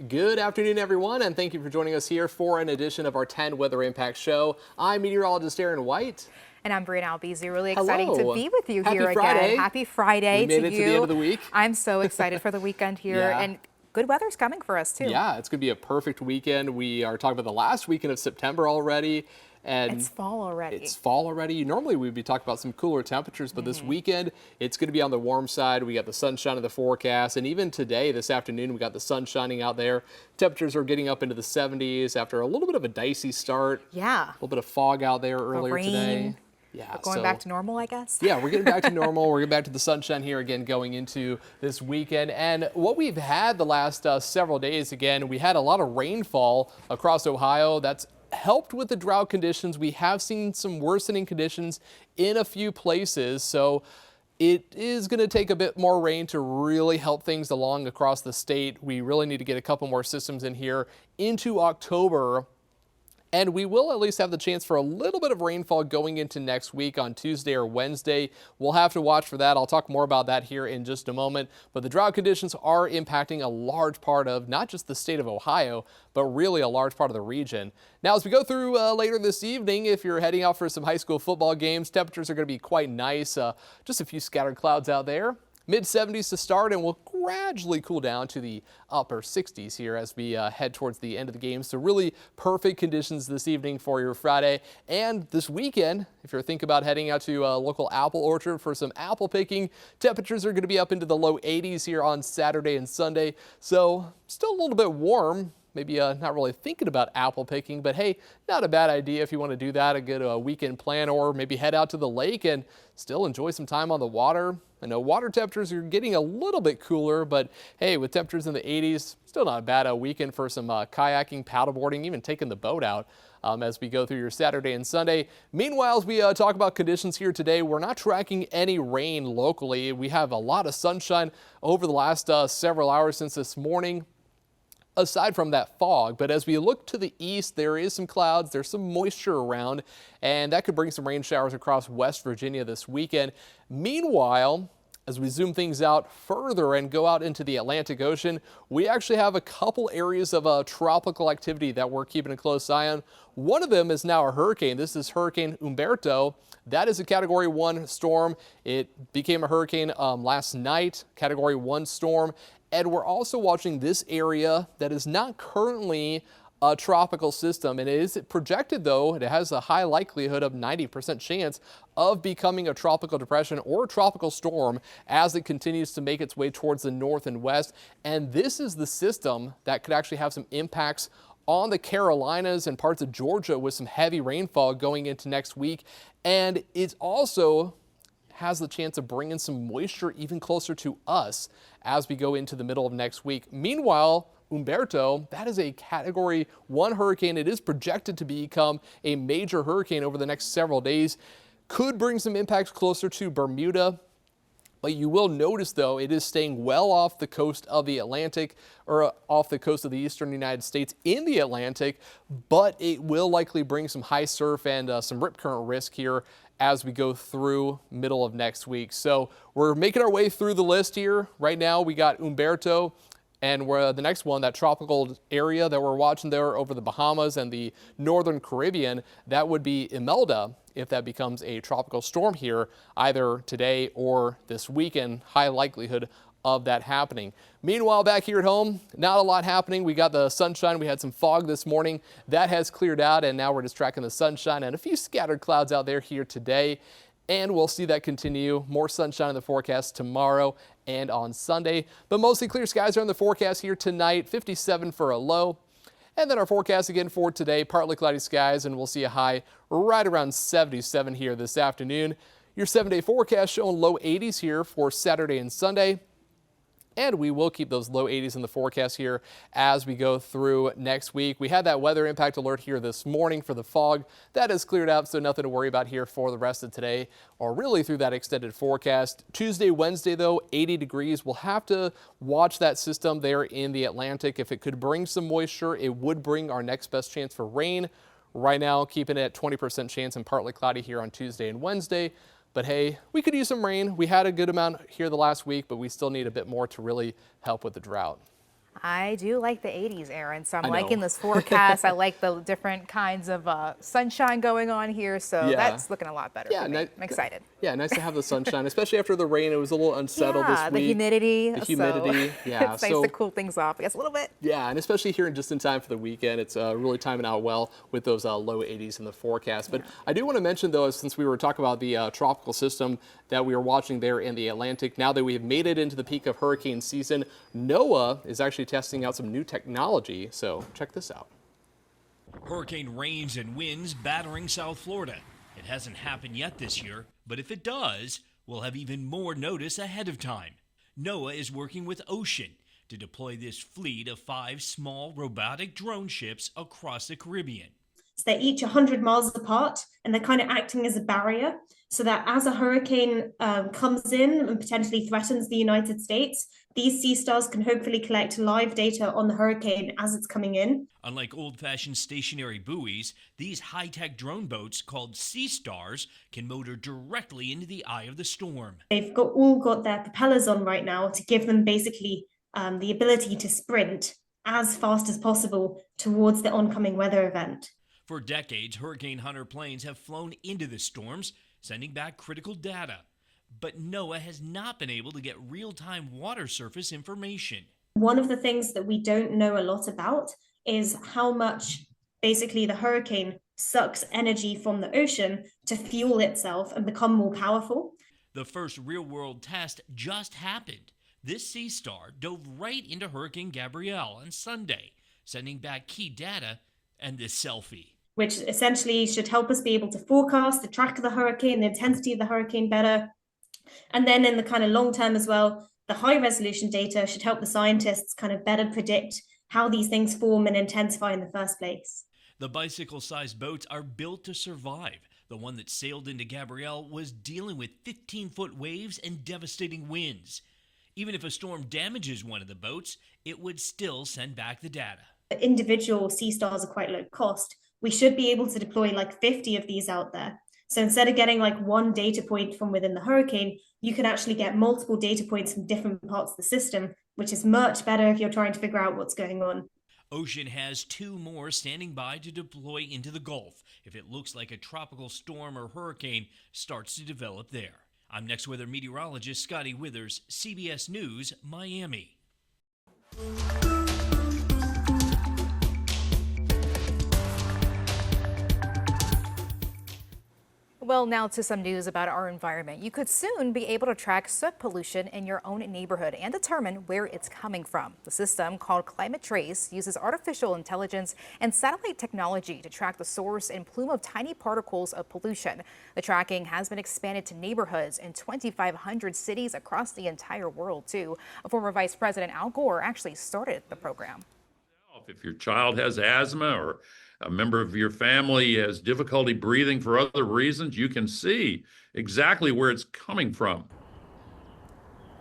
Good afternoon, everyone, and thank you for joining us here for an edition of our 10 Weather Impact Show. I'm meteorologist Aaron White. And I'm Breana Albizu. Really exciting to be with you Happy here Friday. again. Happy Friday to you. We made it to the end of the week. I'm so excited for the weekend here. Yeah. And good weather's coming for us, too. Yeah, it's going to be a perfect weekend. We are talking about the last weekend of September already. And it's fall already. It's fall already. Normally we'd be talking about some cooler temperatures, but this weekend it's going to be on the warm side. We got the sunshine in the forecast, and even today, this afternoon, we got the sun shining out there. Temperatures are getting up into the 70s after a little bit of a dicey start. Yeah. A little bit of fog out there earlier rain. today. Yeah, We're going back to normal, I guess. Yeah, we're getting back to normal. We're getting back to the sunshine here again going into this weekend. And what we've had the last several days, again, we had a lot of rainfall across Ohio. That's helped with the drought conditions. We have seen some worsening conditions in a few places. So it is going to take a bit more rain to really help things along across the state. We really need to get a couple more systems in here into October. And we will at least have the chance for a little bit of rainfall going into next week on Tuesday or Wednesday. We'll have to watch for that. I'll talk more about that here in just a moment. But the drought conditions are impacting a large part of not just the state of Ohio, but really a large part of the region. Now, as we go through later this evening, if you're heading out for some high school football games, temperatures are going to be quite nice. Just a few scattered clouds out there. Mid-70s to start, and we'll gradually cool down to the upper 60s here as we head towards the end of the game. So really perfect conditions this evening for your Friday. And this weekend, if you're thinking about heading out to a local apple orchard for some apple picking, temperatures are going to be up into the low 80s here on Saturday and Sunday. So still a little bit warm. Maybe not really thinking about apple picking, but hey, not a bad idea if you want to do that, a good weekend plan, or maybe head out to the lake and still enjoy some time on the water. I know water temperatures are getting a little bit cooler, but hey, with temperatures in the 80s, still not a bad weekend for some kayaking, paddleboarding, even taking the boat out as we go through your Saturday and Sunday. Meanwhile, as we talk about conditions here today, we're not tracking any rain locally. We have a lot of sunshine over the last several hours since this morning, aside from that fog. But as we look to the east, there is some clouds, there's some moisture around, and that could bring some rain showers across West Virginia this weekend. Meanwhile, as we zoom things out further and go out into the Atlantic Ocean, we actually have a couple areas of tropical activity that we're keeping a close eye on. One of them is now a hurricane. This is Hurricane Umberto. That is a Category 1 storm. It became a hurricane last night, Category 1 storm. And we're also watching this area that is not currently a tropical system. And it is projected, though, it has a high likelihood of 90% chance of becoming a tropical depression or a tropical storm as it continues to make its way towards the north and west. And this is the system that could actually have some impacts on the Carolinas and parts of Georgia with some heavy rainfall going into next week. And it's also has the chance of bringing some moisture even closer to us as we go into the middle of next week. Meanwhile, Umberto, that is a Category 1 hurricane. It is projected to become a major hurricane over the next several days. Could bring some impacts closer to Bermuda. But you will notice, though, it is staying well off the coast of the Atlantic, or off the coast of the eastern United States in the Atlantic, but it will likely bring some high surf and some rip current risk here as we go through middle of next week. So we're making our way through the list here. Right now we got Umberto, and we're the next one, that tropical area that we're watching there over the Bahamas and the northern Caribbean, that would be Imelda, if that becomes a tropical storm here either today or this weekend. High likelihood of that happening. Meanwhile, back here at home, not a lot happening. We got the sunshine. We had some fog this morning. That has cleared out, and now we're just tracking the sunshine and a few scattered clouds out there here today. And we'll see that continue. More sunshine in the forecast tomorrow and on Sunday. But mostly clear skies are in the forecast here tonight, 57 for a low. And then our forecast again for today, partly cloudy skies, and we'll see a high right around 77 here this afternoon. Your 7-day forecast showing low 80s here for Saturday and Sunday. And we will keep those low 80s in the forecast here as we go through next week. We had that weather impact alert here this morning for the fog. That has cleared out, so nothing to worry about here for the rest of today, or really through that extended forecast. Tuesday, Wednesday, though, 80 degrees. We'll have to watch that system there in the Atlantic. If it could bring some moisture, it would bring our next best chance for rain. Right now, keeping it at 20% chance and partly cloudy here on Tuesday and Wednesday. But hey, we could use some rain. We had a good amount here the last week, but we still need a bit more to really help with the drought. I do like the 80s, Aaron, so I I'm know. liking this forecast. I like the different kinds of sunshine going on here, so Yeah. that's looking a lot better for me. I'm excited. Yeah, nice to have the sunshine, especially after the rain. It was a little unsettled this Yeah, week. the humidity. The humidity, So yeah. it's nice to cool things off, I guess, a little bit. Yeah, and especially here just in time for the weekend, it's really timing out well with those low 80s in the forecast. But I do want to mention, though, since we were talking about the tropical system that we were watching there in the Atlantic, now that we have made it into the peak of hurricane season, NOAA is actually testing out some new technology. So check this out. Hurricane rains and winds battering South Florida. It hasn't happened yet this year, but if it does, we'll have even more notice ahead of time. NOAA is working with Ocean to deploy this fleet of 5 small robotic drone ships across the Caribbean. So they're each 100 miles apart, and they're kind of acting as a barrier so that as a hurricane comes in and potentially threatens the United States, these sea stars can hopefully collect live data on the hurricane as it's coming in. Unlike old-fashioned stationary buoys, these high-tech drone boats called sea stars can motor directly into the eye of the storm. They've all got their propellers on right now to give them basically the ability to sprint as fast as possible towards the oncoming weather event. For decades, Hurricane Hunter planes have flown into the storms, sending back critical data. But NOAA has not been able to get real-time water surface information. One of the things that we don't know a lot about is how much basically the hurricane sucks energy from the ocean to fuel itself and become more powerful. The first real-world test just happened. This sea star dove right into Hurricane Gabrielle on Sunday, sending back key data and this selfie, which essentially should help us be able to forecast the track of the hurricane, the intensity of the hurricane better. And then in the kind of long term as well, the high resolution data should help the scientists kind of better predict how these things form and intensify in the first place. The bicycle-sized boats are built to survive. The one that sailed into Gabrielle was dealing with 15-foot waves and devastating winds. Even if a storm damages one of the boats, it would still send back the data. Individual sea stars are quite low cost. We should be able to deploy like 50 of these out there. So instead of getting like one data point from within the hurricane, you can actually get multiple data points from different parts of the system, which is much better if you're trying to figure out what's going on. Ocean has 2 more standing by to deploy into the Gulf if it looks like a tropical storm or hurricane starts to develop there. I'm Next Weather meteorologist Scotty Withers, CBS News, Miami. Well, now to some news about our environment. You could soon be able to track soot pollution in your own neighborhood and determine where it's coming from. The system, called Climate Trace, uses artificial intelligence and satellite technology to track the source and plume of tiny particles of pollution. The tracking has been expanded to neighborhoods in 2,500 cities across the entire world, too. Former Vice President Al Gore actually started the program. If your child has asthma or a member of your family has difficulty breathing for other reasons, you can see exactly where it's coming from.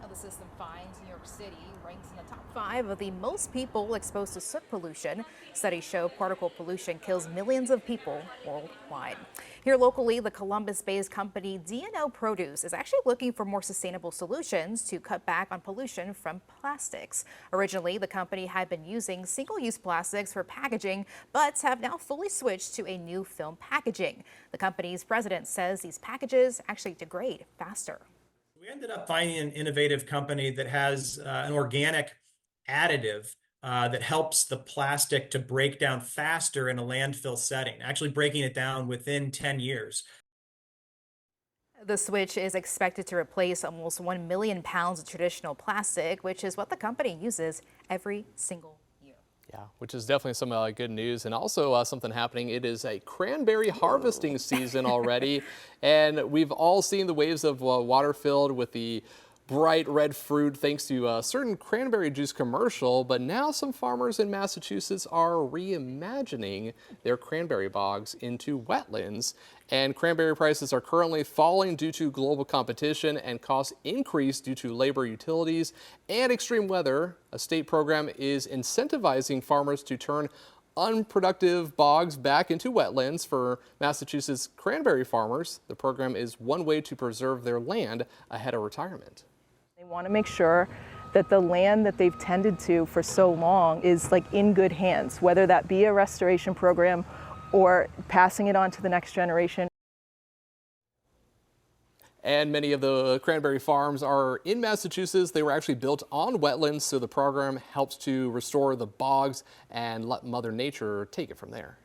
Now, the system finds New York City ranks in the top 5 of the most people exposed to soot pollution. Studies show particle pollution kills millions of people worldwide. Here locally, the Columbus-based company D&O Produce is actually looking for more sustainable solutions to cut back on pollution from plastics. Originally, the company had been using single-use plastics for packaging, but have now fully switched to a new film packaging. The company's president says these packages actually degrade faster. We ended up finding an innovative company that has an organic additive that helps the plastic to break down faster in a landfill setting, actually breaking it down within 10 years. The switch is expected to replace almost 1 million pounds of traditional plastic, which is what the company uses every single year. Yeah, which is definitely some good news, and also something happening. It is a cranberry harvesting season already, and we've all seen the waves of water filled with the bright red fruit thanks to a certain cranberry juice commercial, but now some farmers in Massachusetts are reimagining their cranberry bogs into wetlands. And cranberry prices are currently falling due to global competition and cost increase due to labor, utilities, and extreme weather. A state program is incentivizing farmers to turn unproductive bogs back into wetlands for Massachusetts cranberry farmers. The program is one way to preserve their land ahead of retirement. They want to make sure that the land that they've tended to for so long is like in good hands, whether that be a restoration program or passing it on to the next generation. And many of the cranberry farms are in Massachusetts. They were actually built on wetlands, so the program helps to restore the bogs and let Mother Nature take it from there.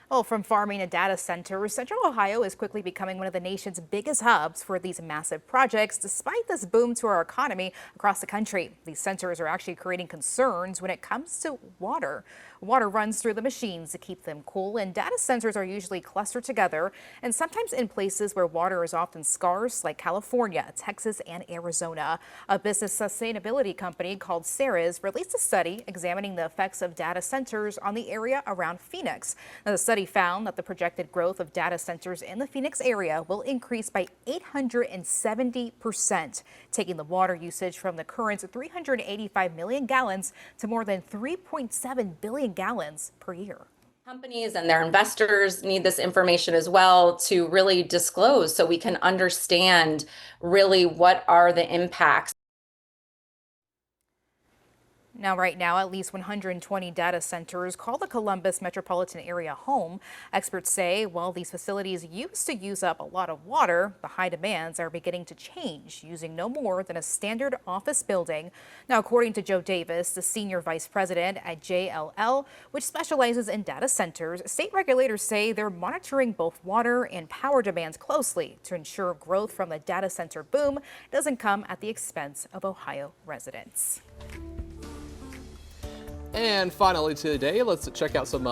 Well, from farming to data centers, Central Ohio is quickly becoming one of the nation's biggest hubs for these massive projects. Despite this boom to our economy across the country, these centers are actually creating concerns when it comes to water. Water runs through the machines to keep them cool, and data centers are usually clustered together and sometimes in places where water is often scarce, like California, Texas, and Arizona. A business sustainability company called Ceres released a study examining the effects of data centers on the area around Phoenix. Now, the study found that the projected growth of data centers in the Phoenix area will increase by 870%, taking the water usage from the current 385 million gallons to more than 3.7 billion gallons per year. Companies and their investors need this information as well to really disclose so we can understand really what are the impacts. Now, right now, at least 120 data centers call the Columbus metropolitan area home. Experts say while these facilities used to use up a lot of water, the high demands are beginning to change, using no more than a standard office building. Now, according to Joe Davis, the senior vice president at JLL, which specializes in data centers, state regulators say they're monitoring both water and power demands closely to ensure growth from the data center boom doesn't come at the expense of Ohio residents. And finally today, let's check out some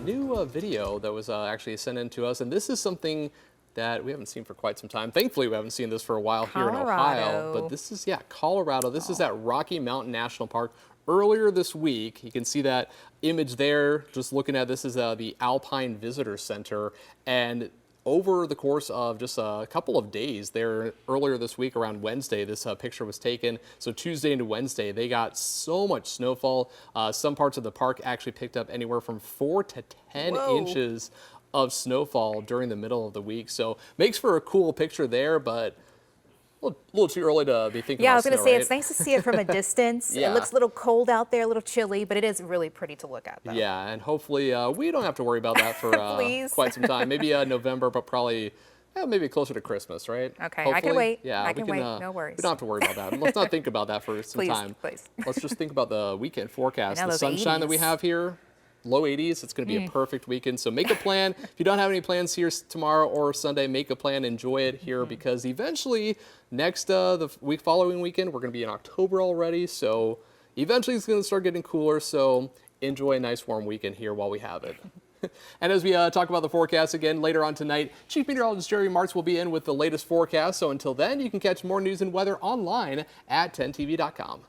new video that was actually sent in to us. And this is something that we haven't seen for quite some time. Thankfully, we haven't seen this for a while here in Ohio. But this is, Colorado. This is at Rocky Mountain National Park. Earlier this week, you can see that image there. Just looking at this is the Alpine Visitor Center. And over the course of just a couple of days there, earlier this week around Wednesday, this picture was taken. So Tuesday into Wednesday, they got so much snowfall. Some parts of the park actually picked up anywhere from 4 to 10 inches of snowfall during the middle of the week. So makes for a cool picture there, but a little too early to be thinking about I was going to say, right? It's nice to see it from a distance. Yeah. It looks a little cold out there, a little chilly, but it is really pretty to look at, though. Yeah, and hopefully we don't have to worry about that for quite some time. Maybe November, but probably maybe closer to Christmas, right? Okay, Hopefully. I can wait. Yeah, I can wait. No worries. We don't have to worry about that. Let's not think about that for some time. Please. Let's just think about the weekend forecast. The those sunshine that we 80s. have here. Low 80s. It's going to be a perfect weekend. So make a plan. If you don't have any plans here tomorrow or Sunday, make a plan. Enjoy it here because eventually the following weekend, we're going to be in October already. So eventually it's going to start getting cooler. So enjoy a nice warm weekend here while we have it. And as we talk about the forecast again later on tonight, Chief Meteorologist Jerry Martz will be in with the latest forecast. So until then, you can catch more news and weather online at 10tv.com.